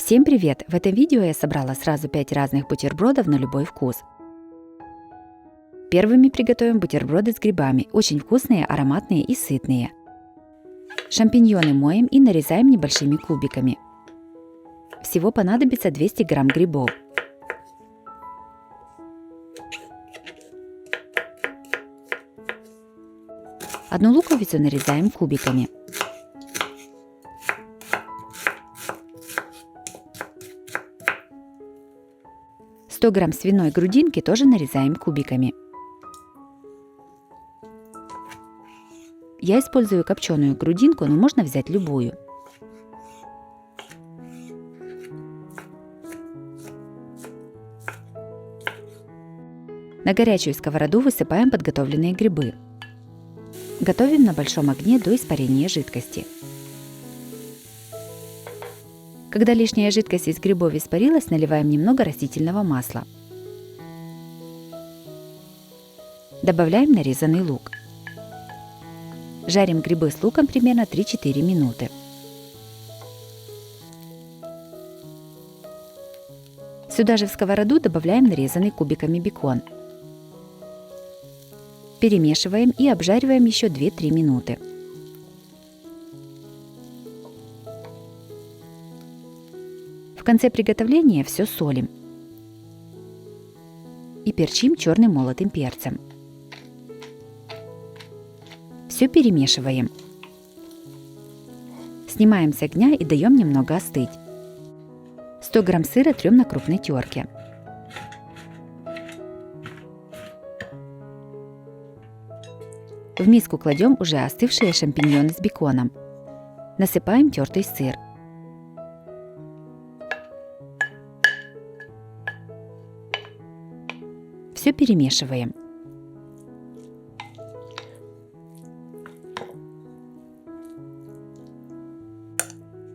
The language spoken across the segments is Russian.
Всем привет! В этом видео я собрала сразу 5 разных бутербродов на любой вкус. Первыми приготовим бутерброды с грибами, очень вкусные, ароматные и сытные. Шампиньоны моем и нарезаем небольшими кубиками. Всего понадобится 200 грамм грибов. Одну луковицу нарезаем кубиками. «100 грамм свиной грудинки тоже нарезаем кубиками. Я использую копченую грудинку, но можно взять любую. На горячую сковороду высыпаем подготовленные грибы. Готовим на большом огне до испарения жидкости. Когда лишняя жидкость из грибов испарилась, наливаем немного растительного масла. Добавляем нарезанный лук. Жарим грибы с луком примерно 3-4 минуты. Сюда же в сковороду добавляем нарезанный кубиками бекон. Перемешиваем и обжариваем еще 2-3 минуты. В конце приготовления все солим и перчим черным молотым перцем. Все перемешиваем. Снимаем с огня и даем немного остыть. 100 грамм сыра трем на крупной терке. В миску кладем уже остывшие шампиньоны с беконом. Насыпаем тертый сыр. Все перемешиваем.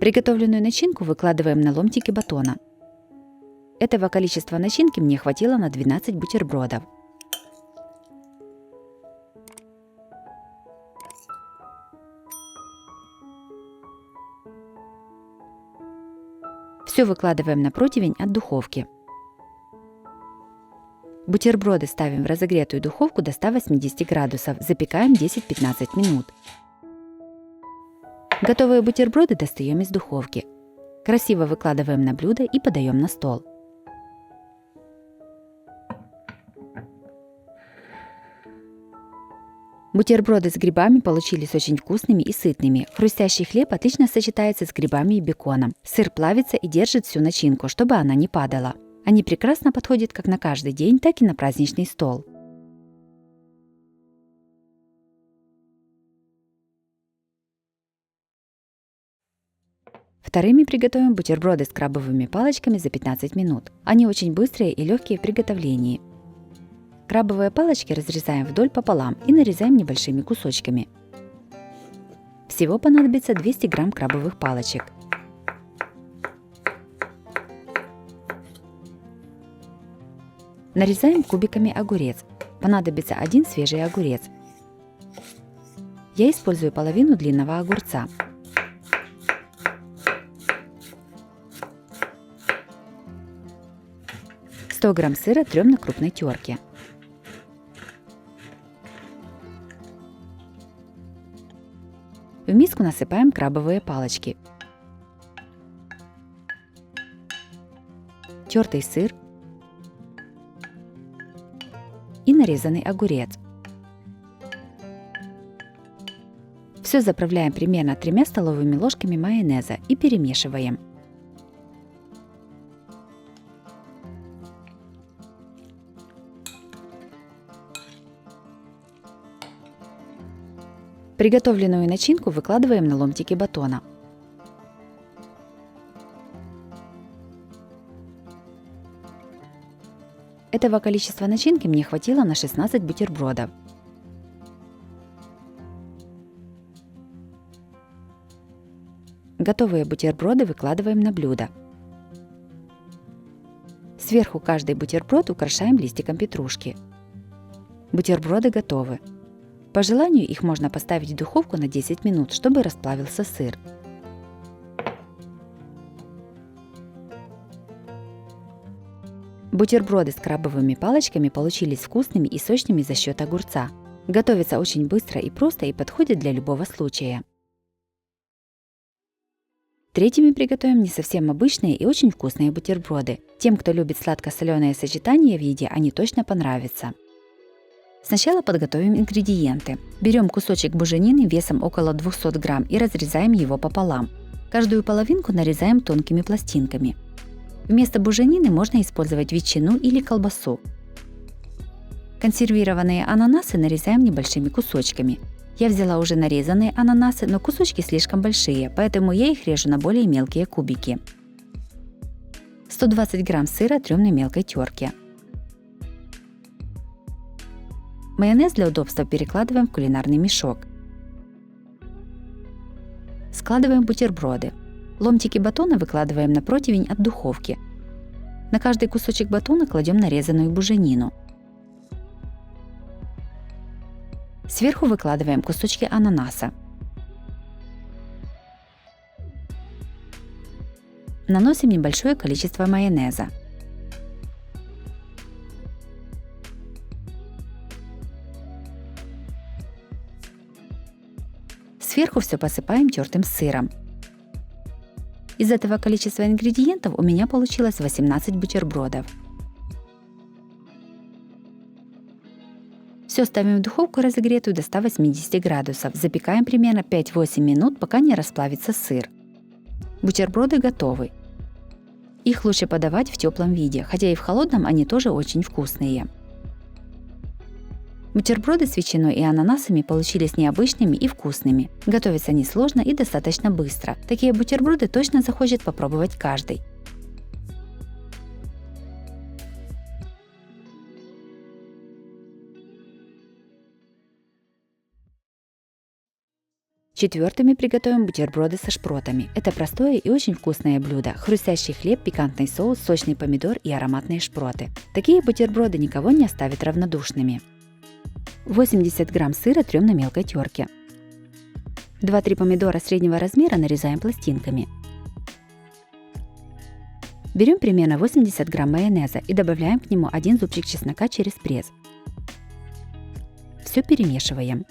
Приготовленную начинку выкладываем на ломтики батона. Этого количества начинки мне хватило на 12 бутербродов. Все выкладываем на противень от духовки. Бутерброды ставим в разогретую духовку до 180 градусов, запекаем 10-15 минут. Готовые бутерброды достаем из духовки. Красиво выкладываем на блюдо и подаем на стол. Бутерброды с грибами получились очень вкусными и сытными. Хрустящий хлеб отлично сочетается с грибами и беконом. Сыр плавится и держит всю начинку, чтобы она не падала. Они прекрасно подходят как на каждый день, так и на праздничный стол. Вторыми приготовим бутерброды с крабовыми палочками за 15 минут. Они очень быстрые и легкие в приготовлении. Крабовые палочки разрезаем вдоль пополам и нарезаем небольшими кусочками. Всего понадобится 200 грамм крабовых палочек. Нарезаем кубиками огурец. Понадобится один свежий огурец. Я использую половину длинного огурца. – 100 грамм сыра трем на крупной терке. В миску насыпаем крабовые палочки, тертый сыр и нарезанный огурец. Все заправляем примерно 3 столовыми ложками майонеза и перемешиваем. Приготовленную начинку выкладываем на ломтики батона. Этого количества начинки мне хватило на 16 бутербродов. Готовые бутерброды выкладываем на блюдо. Сверху каждый бутерброд украшаем листиком петрушки. Бутерброды готовы. По желанию их можно поставить в духовку на 10 минут, чтобы расплавился сыр. Бутерброды с крабовыми палочками получились вкусными и сочными за счет огурца. Готовятся очень быстро и просто и подходят для любого случая. Третьими приготовим не совсем обычные и очень вкусные бутерброды. Тем, кто любит сладко-соленое сочетание в еде, они точно понравятся. Сначала подготовим ингредиенты. Берем кусочек буженины весом около 200 грамм и разрезаем его пополам. Каждую половинку нарезаем тонкими пластинками. Вместо буженины можно использовать ветчину или колбасу. Консервированные ананасы нарезаем небольшими кусочками. Я взяла уже нарезанные ананасы, но кусочки слишком большие, поэтому я их режу на более мелкие кубики. 120 грамм сыра трем на мелкой терке. Майонез для удобства перекладываем в кулинарный мешок. Складываем бутерброды. Ломтики батона выкладываем на противень от духовки. На каждый кусочек батона кладем нарезанную буженину. Сверху выкладываем кусочки ананаса. Наносим небольшое количество майонеза. Сверху все посыпаем тертым сыром. Из этого количества ингредиентов у меня получилось 18 бутербродов. Все ставим в духовку разогретую до 180 градусов. Запекаем примерно 5-8 минут, пока не расплавится сыр. Бутерброды готовы. Их лучше подавать в теплом виде, хотя и в холодном они тоже очень вкусные. Бутерброды с ветчиной и ананасами получились необычными и вкусными. Готовятся несложно и достаточно быстро. Такие бутерброды точно захочет попробовать каждый. Четвертыми приготовим бутерброды со шпротами. Это простое и очень вкусное блюдо. Хрустящий хлеб, пикантный соус, сочный помидор и ароматные шпроты. Такие бутерброды никого не оставят равнодушными. 80 грамм сыра трем на мелкой терке. 2-3 помидора среднего размера нарезаем пластинками. Берем примерно 80 грамм майонеза и добавляем к нему 1 зубчик чеснока через пресс. Все перемешиваем.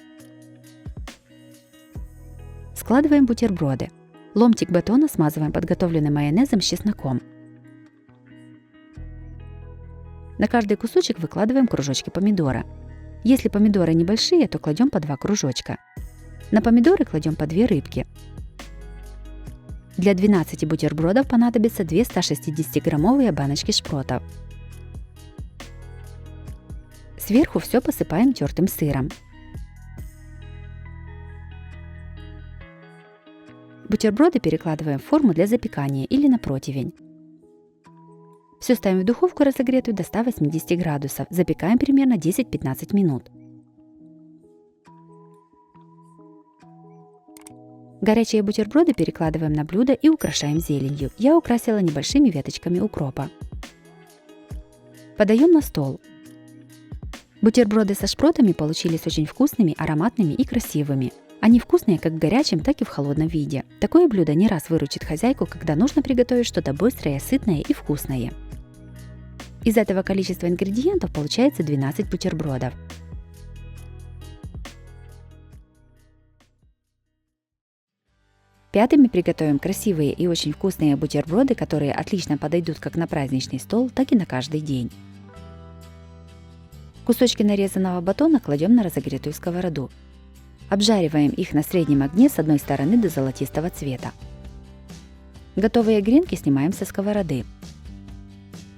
Складываем бутерброды. Ломтик батона смазываем подготовленным майонезом с чесноком. На каждый кусочек выкладываем кружочки помидора. Если помидоры небольшие, то кладем по 2 кружочка. На помидоры кладем по 2 рыбки. Для 12 бутербродов понадобится 2 160-граммовые баночки шпротов. Сверху все посыпаем тертым сыром. Бутерброды перекладываем в форму для запекания или на противень. Все ставим в духовку разогретую до 180 градусов. Запекаем примерно 10-15 минут. Горячие бутерброды перекладываем на блюдо и украшаем зеленью. Я украсила небольшими веточками укропа. Подаем на стол. Бутерброды со шпротами получились очень вкусными, ароматными и красивыми. Они вкусные как в горячем, так и в холодном виде. Такое блюдо не раз выручит хозяйку, когда нужно приготовить что-то быстрое, сытное и вкусное. Из этого количества ингредиентов получается 12 бутербродов. Пятыми приготовим красивые и очень вкусные бутерброды, которые отлично подойдут как на праздничный стол, так и на каждый день. Кусочки нарезанного батона кладем на разогретую сковороду. Обжариваем их на среднем огне с одной стороны до золотистого цвета. Готовые гренки снимаем со сковороды.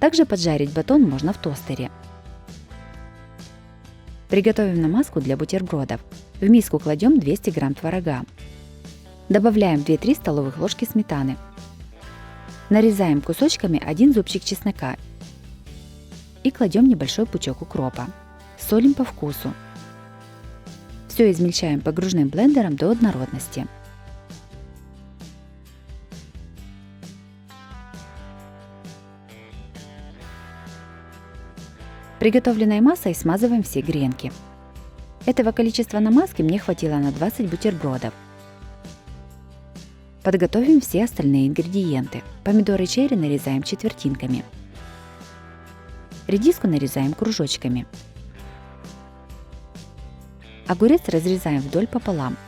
Также поджарить батон можно в тостере. Приготовим намазку для бутербродов. В миску кладем 200 грамм творога. Добавляем 2-3 столовых ложки сметаны. Нарезаем кусочками 1 зубчик чеснока и кладем небольшой пучок укропа. Солим по вкусу. Все измельчаем погружным блендером до однородности. Приготовленной массой смазываем все гренки. Этого количества намазки мне хватило на 20 бутербродов. Подготовим все остальные ингредиенты. Помидоры черри нарезаем четвертинками. Редиску нарезаем кружочками. Огурец разрезаем вдоль пополам.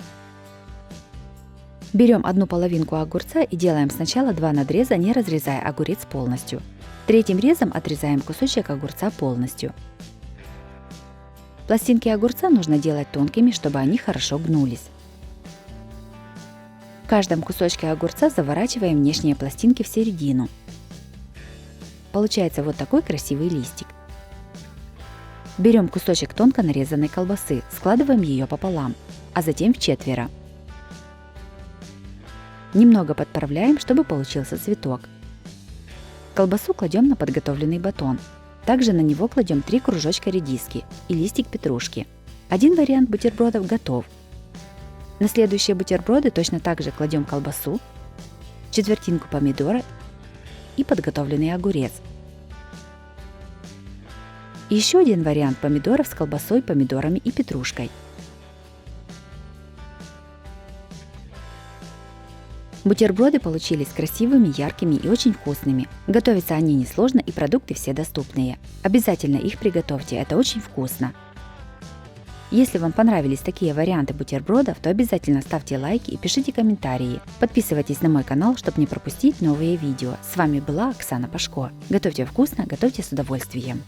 Берем одну половинку огурца и делаем сначала 2 надреза, не разрезая огурец полностью. Третьим резом отрезаем кусочек огурца полностью. Пластинки огурца нужно делать тонкими, чтобы они хорошо гнулись. В каждом кусочке огурца заворачиваем внешние пластинки в середину. Получается вот такой красивый листик. Берем кусочек тонко нарезанной колбасы, складываем ее пополам, а затем в четверо. Немного подправляем, чтобы получился цветок. Колбасу кладем на подготовленный батон. Также на него кладем 3 кружочка редиски и листик петрушки. Один вариант бутербродов готов. На следующие бутерброды точно так же кладем колбасу, четвертинку помидора и подготовленный огурец. И еще один вариант помидоров с колбасой, помидорами и петрушкой. Бутерброды получились красивыми, яркими и очень вкусными. Готовятся они несложно и продукты все доступные. Обязательно их приготовьте, это очень вкусно. Если вам понравились такие варианты бутербродов, то обязательно ставьте лайки и пишите комментарии. Подписывайтесь на мой канал, чтобы не пропустить новые видео. С вами была Оксана Пашко. Готовьте вкусно, готовьте с удовольствием.